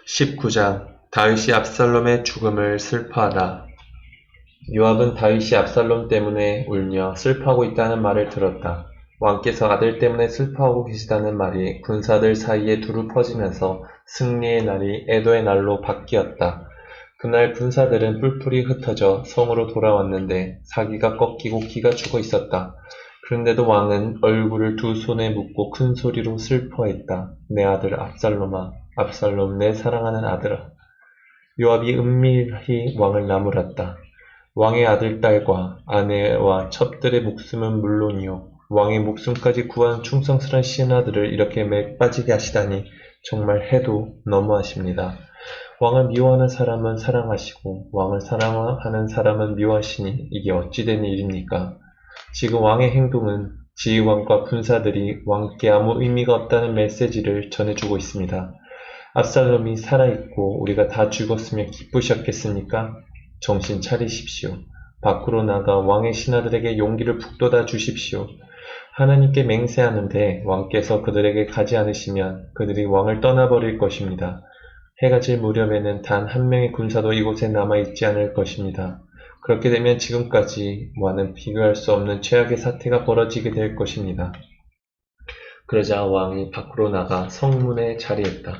19장 다윗이 압살롬의 죽음을 슬퍼하다. 요압은 다윗이 압살롬 때문에 울며 슬퍼하고 있다는 말을 들었다. 왕께서 아들 때문에 슬퍼하고 계시다는 말이 군사들 사이에 두루 퍼지면서 승리의 날이 애도의 날로 바뀌었다. 그날 군사들은 뿔뿔이 흩어져 성으로 돌아왔는데 사기가 꺾이고 기가 죽어 있었다. 그런데도 왕은 얼굴을 두 손에 묻고 큰 소리로 슬퍼했다. 내 아들 압살롬아, 압살롬, 내 사랑하는 아들아. 요압이 은밀히 왕을 나무랐다. 왕의 아들, 딸과 아내와 첩들의 목숨은 물론이요 왕의 목숨까지 구한 충성스런 신하들을 이렇게 맥빠지게 하시다니 정말 해도 너무하십니다. 왕을 미워하는 사람은 사랑하시고 왕을 사랑하는 사람은 미워하시니 이게 어찌 된 일입니까? 지금 왕의 행동은 지휘관과 군사들이 왕께 아무 의미가 없다는 메시지를 전해주고 있습니다. 압살롬이 살아있고 우리가 다 죽었으면 기쁘셨겠습니까? 정신 차리십시오. 밖으로 나가 왕의 신하들에게 용기를 북돋아 주십시오. 하나님께 맹세하는데 왕께서 그들에게 가지 않으시면 그들이 왕을 떠나버릴 것입니다. 해가 질 무렵에는 단 한 명의 군사도 이곳에 남아있지 않을 것입니다. 그렇게 되면 지금까지와는 비교할 수 없는 최악의 사태가 벌어지게 될 것입니다. 그러자 왕이 밖으로 나가 성문에 자리했다.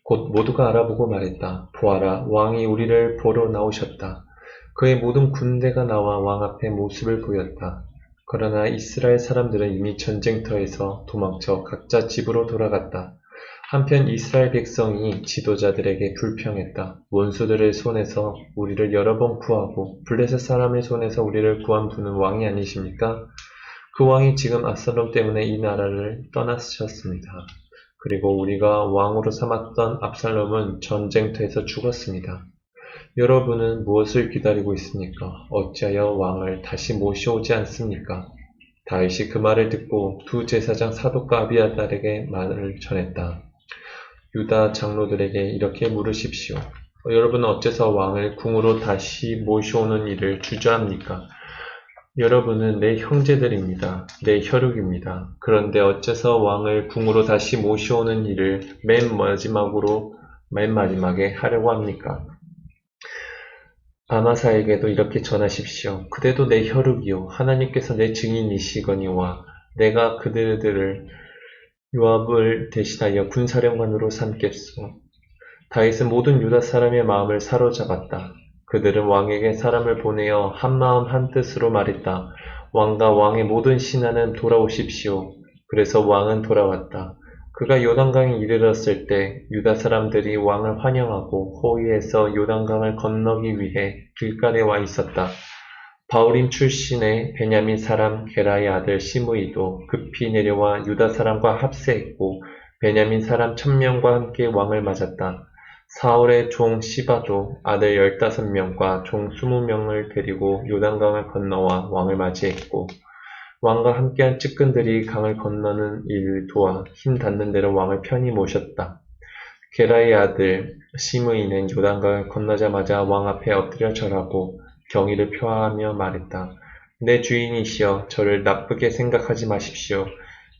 곧 모두가 알아보고 말했다. 보아라, 왕이 우리를 보러 나오셨다. 그의 모든 군대가 나와 왕 앞에 모습을 보였다. 그러나 이스라엘 사람들은 이미 전쟁터에서 도망쳐 각자 집으로 돌아갔다. 한편 이스라엘 백성이 지도자들에게 불평했다. 원수들의 손에서 우리를 여러 번 구하고 블레셋 사람의 손에서 우리를 구한 분은 왕이 아니십니까? 그 왕이 지금 압살롬 때문에 이 나라를 떠나셨습니다. 그리고 우리가 왕으로 삼았던 압살롬은 전쟁터에서 죽었습니다. 여러분은 무엇을 기다리고 있습니까? 어찌하여 왕을 다시 모셔오지 않습니까? 다윗이 그 말을 듣고 두 제사장 사독과 아비아달에게 말을 전했다. 유다 장로들에게 이렇게 물으십시오. 여러분은 어째서 왕을 궁으로 다시 모셔오는 일을 주저합니까? 여러분은 내 형제들입니다. 내 혈육입니다. 그런데 어째서 왕을 궁으로 다시 모셔오는 일을 맨 마지막에 하려고 합니까? 아마사에게도 이렇게 전하십시오. 그대도 내 혈육이요 하나님께서 내 증인이시거니와 내가 그들을 요압을 대신하여 군사령관으로 삼겠소. 다윗은 모든 유다 사람의 마음을 사로잡았다. 그들은 왕에게 사람을 보내어 한마음 한뜻으로 말했다. 왕과 왕의 모든 신하는 돌아오십시오. 그래서 왕은 돌아왔다. 그가 요단강에 이르렀을 때 유다 사람들이 왕을 환영하고 호위해서 요단강을 건너기 위해 길가에 와 있었다. 바울임 출신의 베냐민 사람 게라의 아들 시므이도 급히 내려와 유다 사람과 합세했고 베냐민 사람 1000명과 함께 왕을 맞았다. 사울의 종 시바도 아들 15명과 종 20명을 데리고 요단강을 건너와 왕을 맞이했고 왕과 함께한 측근들이 강을 건너는 일을 도와 힘 닿는 대로 왕을 편히 모셨다. 게라의 아들 시므이는 요단강을 건너자마자 왕 앞에 엎드려 절하고 경의를 표하며 말했다. 내 주인이시여, 저를 나쁘게 생각하지 마십시오.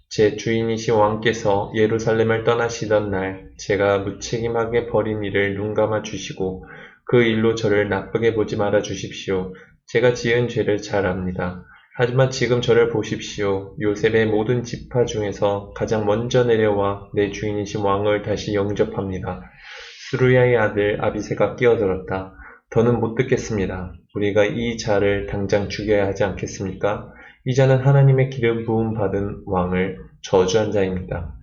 제 주인이신 왕께서 예루살렘을 떠나시던 날 제가 무책임하게 벌인 일을 눈감아 주시고 그 일로 저를 나쁘게 보지 말아 주십시오. 제가 지은 죄를 잘 압니다. 하지만 지금 저를 보십시오. 요셉의 모든 지파 중에서 가장 먼저 내려와 내 주인이신 왕을 다시 영접합니다. 스루야의 아들 아비새가 끼어들었다. 더는 못 듣겠습니다. 우리가 이 자를 당장 죽여야 하지 않겠습니까? 이 자는 하나님의 기름 부음 받은 왕을 저주한 자입니다.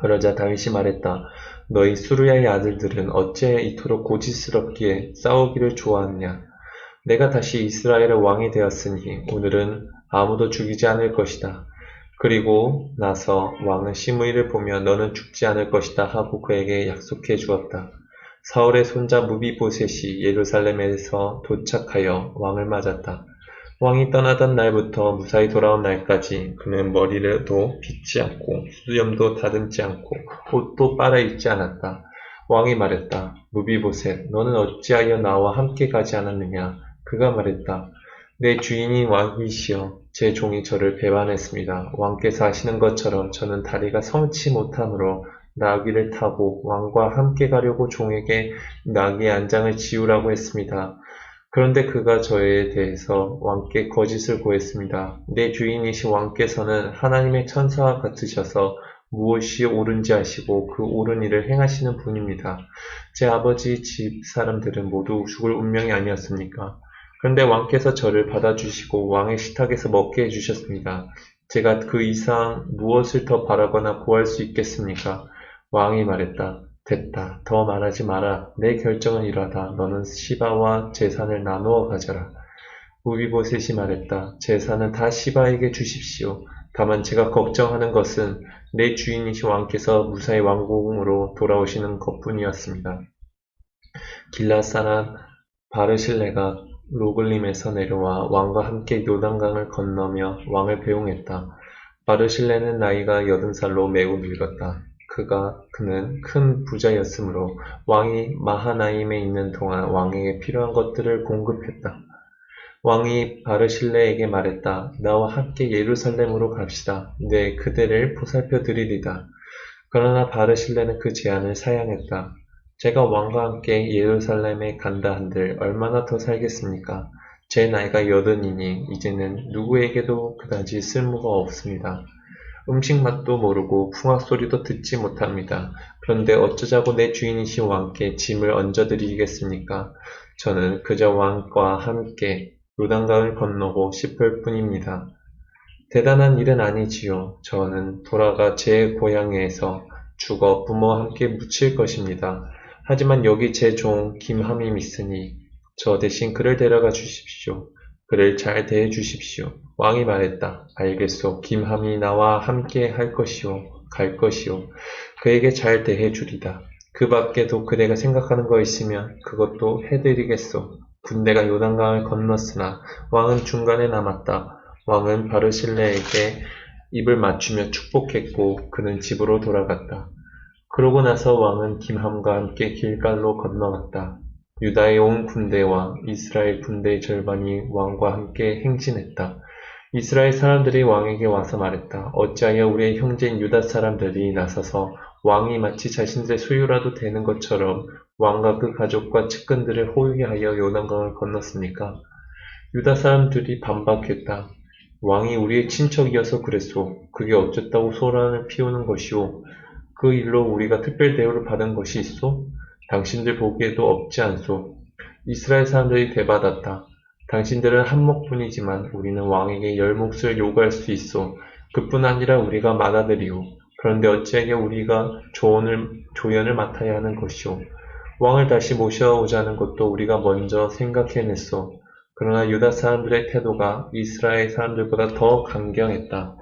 그러자 다윗이 말했다. 너희 수르야의 아들들은 어째 이토록 고지스럽게 싸우기를 좋아하느냐? 내가 다시 이스라엘의 왕이 되었으니 오늘은 아무도 죽이지 않을 것이다. 그리고 나서 왕은 시므이를 보며 너는 죽지 않을 것이다 하고 그에게 약속해 주었다. 사울의 손자 무비보셋이 예루살렘에서 도착하여 왕을 맞았다. 왕이 떠나던 날부터 무사히 돌아온 날까지 그는 머리도 빗지 않고 수염도 다듬지 않고 옷도 빨아입지 않았다. 왕이 말했다. 무비보셋, 너는 어찌하여 나와 함께 가지 않았느냐? 그가 말했다. 내 주인이 왕이시여, 제 종이 저를 배반했습니다. 왕께서 하시는 것처럼 저는 다리가 성치 못하므로 나귀를 타고 왕과 함께 가려고 종에게 나귀의 안장을 지우라고 했습니다. 그런데 그가 저에 대해서 왕께 거짓을 고했습니다. 내 주인이신 왕께서는 하나님의 천사와 같으셔서 무엇이 옳은지 아시고 그 옳은 일을 행하시는 분입니다. 제 아버지 집 사람들은 모두 죽을 운명이 아니었습니까? 그런데 왕께서 저를 받아주시고 왕의 식탁에서 먹게 해주셨습니다. 제가 그 이상 무엇을 더 바라거나 구할 수 있겠습니까? 왕이 말했다. 됐다. 더 말하지 마라. 내 결정은 이러하다. 너는 시바와 재산을 나누어 가져라. 무비보셋이 말했다. 재산은 다 시바에게 주십시오. 다만 제가 걱정하는 것은 내 주인이신 왕께서 무사히 왕궁으로 돌아오시는 것뿐이었습니다. 길앗 사람 바르실레가 로글림에서 내려와 왕과 함께 요단강을 건너며 왕을 배웅했다. 바르실레는 나이가 80살로 매우 늙었다. 그는 큰 부자였으므로 왕이 마하나임에 있는 동안 왕에게 필요한 것들을 공급했다. 왕이 바르실레에게 말했다. 나와 함께 예루살렘으로 갑시다. 네, 그대를 보살펴 드리리다. 그러나 바르실레는 그 제안을 사양했다. 제가 왕과 함께 예루살렘에 간다 한들 얼마나 더 살겠습니까? 제 나이가 80이니 이제는 누구에게도 그다지 쓸모가 없습니다. 음식 맛도 모르고 풍악 소리도 듣지 못합니다. 그런데 어쩌자고 내 주인이신 왕께 짐을 얹어드리겠습니까? 저는 그저 왕과 함께 요단강을 건너고 싶을 뿐입니다. 대단한 일은 아니지요. 저는 돌아가 제 고향에서 죽어 부모와 함께 묻힐 것입니다. 하지만 여기 제 종 김함이 있으니 저 대신 그를 데려가 주십시오. 그를 잘 대해 주십시오. 왕이 말했다. 알겠소. 김함이 나와 함께 할 것이요. 갈 것이요. 그에게 잘 대해 주리다. 그 밖에도 그대가 생각하는 거 있으면 그것도 해드리겠소. 군대가 요단강을 건넜으나 왕은 중간에 남았다. 왕은 바르실레에게 입을 맞추며 축복했고 그는 집으로 돌아갔다. 그러고 나서 왕은 김함과 함께 길갈로 건너갔다. 유다의 온 군대와 이스라엘 군대의 절반이 왕과 함께 행진했다. 이스라엘 사람들이 왕에게 와서 말했다. 어찌하여 우리의 형제인 유다 사람들이 나서서 왕이 마치 자신들의 소유라도 되는 것처럼 왕과 그 가족과 측근들을 호위게 하여 요단강을 건넜습니까? 유다 사람들이 반박했다. 왕이 우리의 친척이어서 그랬소. 그게 어쨌다고 소란을 피우는 것이오. 그 일로 우리가 특별 대우를 받은 것이 있소? 당신들 보기에도 없지 않소. 이스라엘 사람들이 대받았다. 당신들은 한 목뿐이지만 우리는 왕에게 10몫을 요구할 수 있소. 그뿐 아니라 우리가 맏아들이오. 그런데 어찌하여 우리가 조연을 맡아야 하는 것이오. 왕을 다시 모셔오자는 것도 우리가 먼저 생각해냈소. 그러나 유다 사람들의 태도가 이스라엘 사람들보다 더 강경했다.